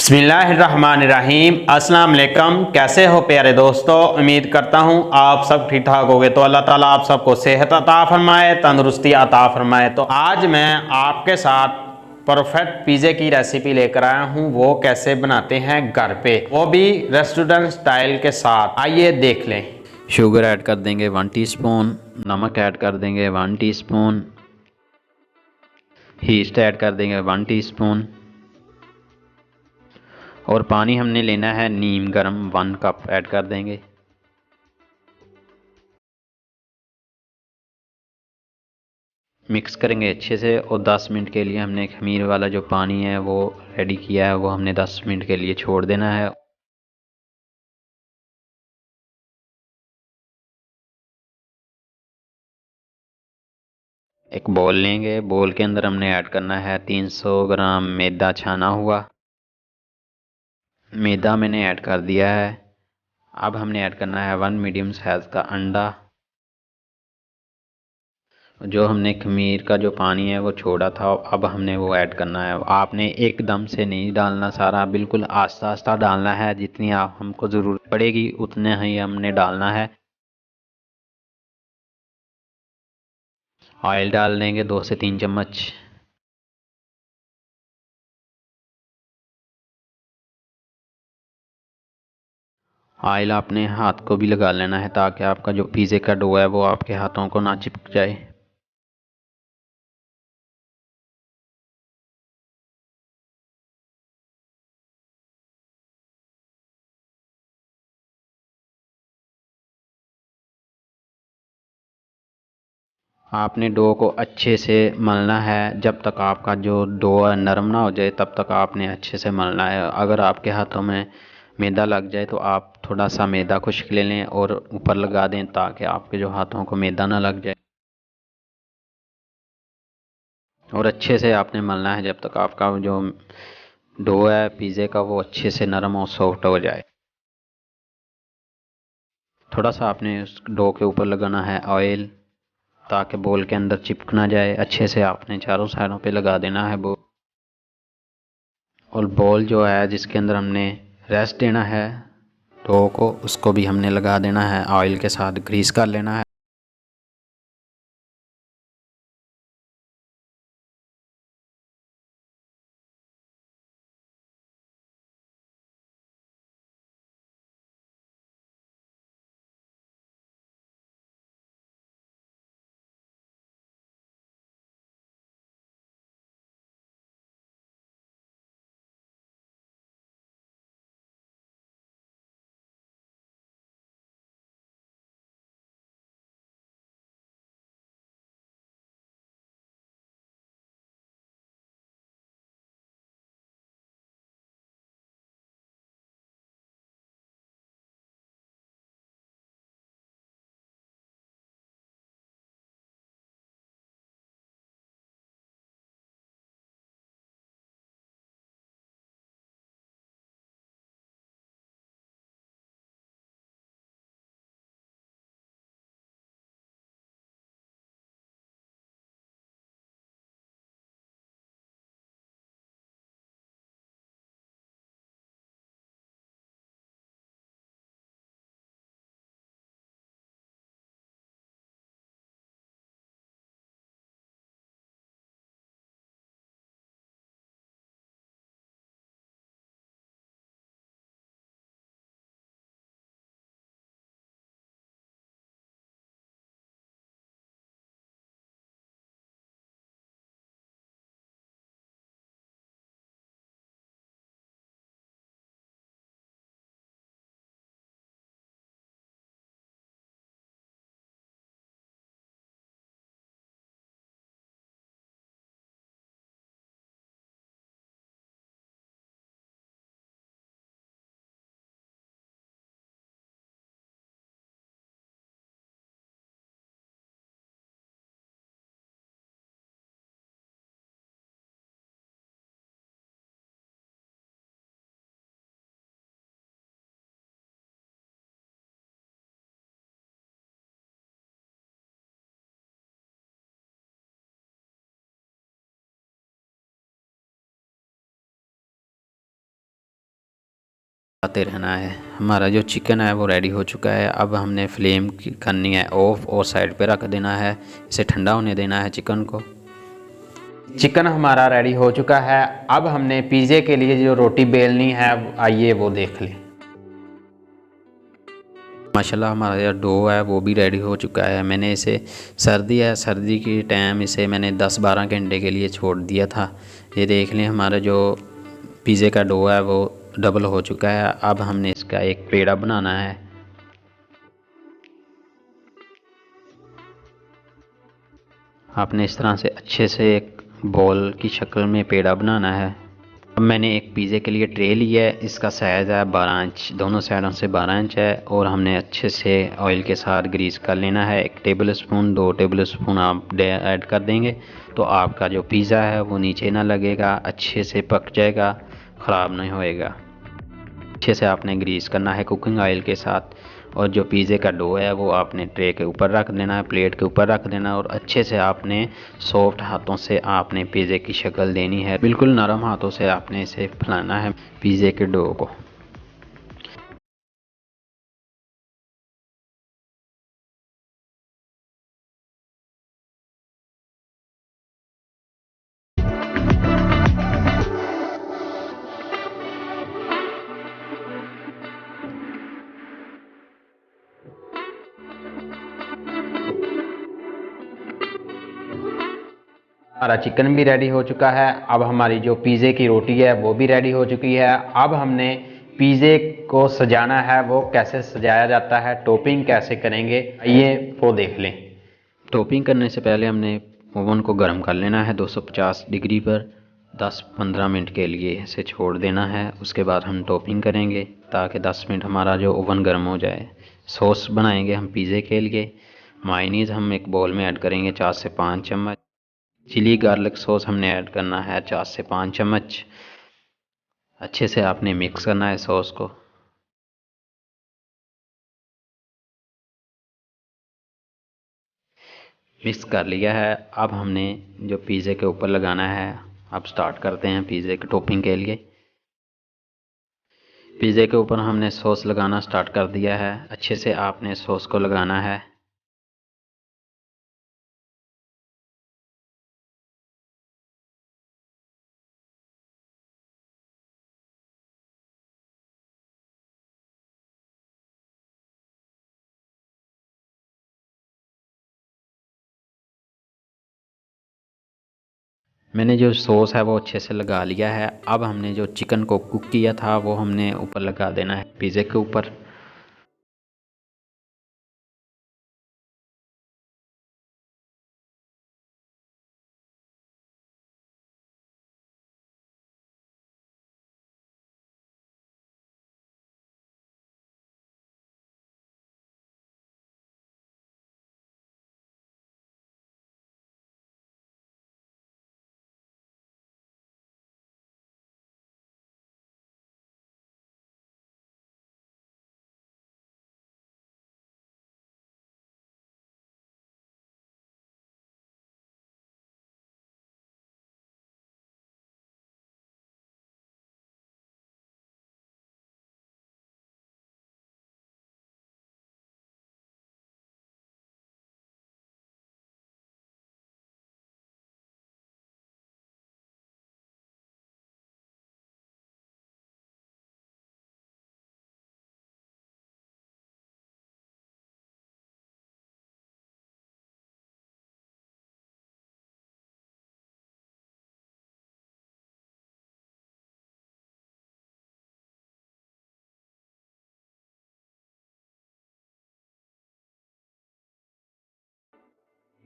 बिस्मिल्लाहिर्रहमानिर्रहीम। अस्सलाम वालेकुम। कैसे हो प्यारे दोस्तों, उम्मीद करता हूँ आप सब ठीक ठाक होगे। तो अल्लाह ताला आप सबको सेहत अता फरमाए, तंदुरुस्ती अता फरमाए। तो आज मैं आपके साथ परफेक्ट पिज़्ज़े की रेसिपी लेकर आया हूँ। वो कैसे बनाते हैं घर पे, वो भी रेस्टोरेंट स्टाइल के साथ। आइए देख लें। शुगर ऐड कर देंगे 1 टीस्पून, नमक ऐड कर देंगे 1 टीस्पून, ईस्ट ऐड कर देंगे 1 टीस्पून और पानी हमने लेना है नीम गर्म 1 कप ऐड कर देंगे। मिक्स करेंगे अच्छे से और 10 मिनट के लिए हमने खमीर वाला जो पानी है वो रेडी किया है, वो हमने 10 मिनट के लिए छोड़ देना है। एक बोल लेंगे, बोल के अंदर हमने ऐड करना है 300 ग्राम मैदा छाना हुआ। मैदा मैंने ऐड कर दिया है। अब हमने ऐड करना है 1 मीडियम साइज़ का अंडा। जो हमने खमीर का जो पानी है वो छोड़ा था, अब हमने वो ऐड करना है। आपने एकदम से नहीं डालना, सारा बिल्कुल आस्ता आस्ता डालना है। जितनी आप हमको ज़रूरत पड़ेगी उतने ही हमने डालना है। ऑयल डाल देंगे 2 से 3 चम्मच। ऑयल आपने हाथ को भी लगा लेना है ताकि आपका जो पिज़्ज़े का डो है वो आपके हाथों को ना चिपक जाए। आपने डो को अच्छे से मलना है। जब तक आपका जो डो नरम ना हो जाए तब तक आपने अच्छे से मलना है। अगर आपके हाथों में मैदा लग जाए तो आप थोड़ा सा मैदा खुश्क ले लें और ऊपर लगा दें ताकि आपके जो हाथों को मैदा ना लग जाए। और अच्छे से आपने मलना है जब तक आपका जो डो है पिज़्ज़े का वो अच्छे से नरम और सॉफ्ट हो जाए। थोड़ा सा आपने उस डो के ऊपर लगाना है ऑयल ताकि बोल के अंदर चिपक ना जाए। अच्छे से आपने चारों साइडों पे लगा देना है वो। और बॉल जो है जिसके अंदर हमने रेस्ट देना है डो को, उसको भी हमने लगा देना है, ऑयल के साथ ग्रीस कर लेना है। आते रहना है। हमारा जो चिकन है वो रेडी हो चुका है। अब हमने फ्लेम करनी है ऑफ और साइड पे रख देना है, इसे ठंडा होने देना है चिकन को। चिकन हमारा रेडी हो चुका है। अब हमने पिज़्ज़े के लिए जो रोटी बेलनी है आइए वो देख लें। माशाल्लाह हमारा जो डो है वो भी रेडी हो चुका है। मैंने इसे सर्दी है, सर्दी की टाइम इसे मैंने 10-12 घंटे के लिए छोड़ दिया था। ये देख लें हमारा जो पिज़्ज़े का डो है वो डबल हो चुका है। अब हमने इसका एक पेड़ा बनाना है। आपने इस तरह से अच्छे से एक बॉल की शक्ल में पेड़ा बनाना है। अब मैंने एक पिज़्ज़े के लिए ट्रे लिया है, इसका साइज़ है 12 इंच, दोनों साइडों से 12 इंच है। और हमने अच्छे से ऑयल के साथ ग्रीस कर लेना है। 1 टेबल स्पून 2 टेबल स्पून आप ऐड कर देंगे तो आपका जो पिज़्ज़ा है वो नीचे ना लगेगा, अच्छे से पक जाएगा, ख़राब नहीं होएगा। अच्छे से आपने ग्रीस करना है कुकिंग ऑयल के साथ। और जो पिज़्ज़े का डो है वो आपने ट्रे के ऊपर रख देना है, प्लेट के ऊपर रख देना है और अच्छे से आपने सॉफ्ट हाथों से आपने पिज़्ज़े की शक्ल देनी है। बिल्कुल नरम हाथों से आपने इसे फैलाना है पिज़्ज़े के डो को। हमारा चिकन भी रेडी हो चुका है। अब हमारी जो पिज़्ज़े की रोटी है वो भी रेडी हो चुकी है। अब हमने पिज़्ज़े को सजाना है, वो कैसे सजाया जाता है, टॉपिंग कैसे करेंगे ये वो देख लें। टॉपिंग करने से पहले हमने ओवन को गर्म कर लेना है 250 डिग्री पर। 10-15 मिनट के लिए इसे छोड़ देना है। उसके बाद हम टॉपिंग करेंगे ताकि 10 मिनट हमारा जो ओवन गर्म हो जाए। सॉस बनाएंगे हम पिज़्ज़े के लिए। मायोनीज़ हम एक बाउल में ऐड करेंगे 4 से 5 चम्मच। चिली गार्लिक सॉस हमने ऐड करना है 4 से 5 चम्मच। अच्छे से आपने मिक्स करना है सॉस को। मिक्स कर लिया है। अब हमने जो पिज़्ज़े के ऊपर लगाना है, अब स्टार्ट करते हैं पिज़्ज़े के टॉपिंग के लिए। पिज़्ज़े के ऊपर हमने सॉस लगाना स्टार्ट कर दिया है। अच्छे से आपने सॉस को लगाना है। मैंने जो सॉस है वो अच्छे से लगा लिया है। अब हमने जो चिकन को कुक किया था वो हमने ऊपर लगा देना है पिज़्ज़े के ऊपर।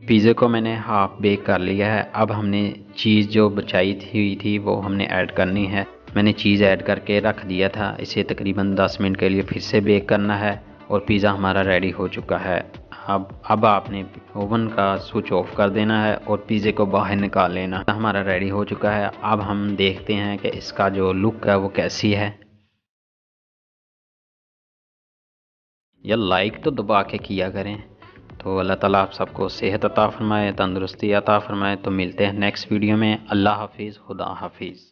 पिज़्ज़े को मैंने हाफ बेक कर लिया है। अब हमने चीज़ जो बचाई थी वो हमने ऐड करनी है। मैंने चीज़ ऐड करके रख दिया था। इसे तकरीबन 10 मिनट के लिए फिर से बेक करना है और पिज़्ज़ा हमारा रेडी हो चुका है। अब आपने ओवन का स्विच ऑफ कर देना है और पिज़्ज़े को बाहर निकाल लेना। हमारा रेडी हो चुका है। अब हम देखते हैं कि इसका जो लुक है वो कैसी है। या लाइक तो दबा के किया करें। तो अल्लाह ताला आप सबको सेहत अता फरमाए, तंदुरुस्ती अता फरमाए। तो मिलते हैं नेक्स्ट वीडियो में। अल्लाह हाफिज़, खुदा हाफिज़।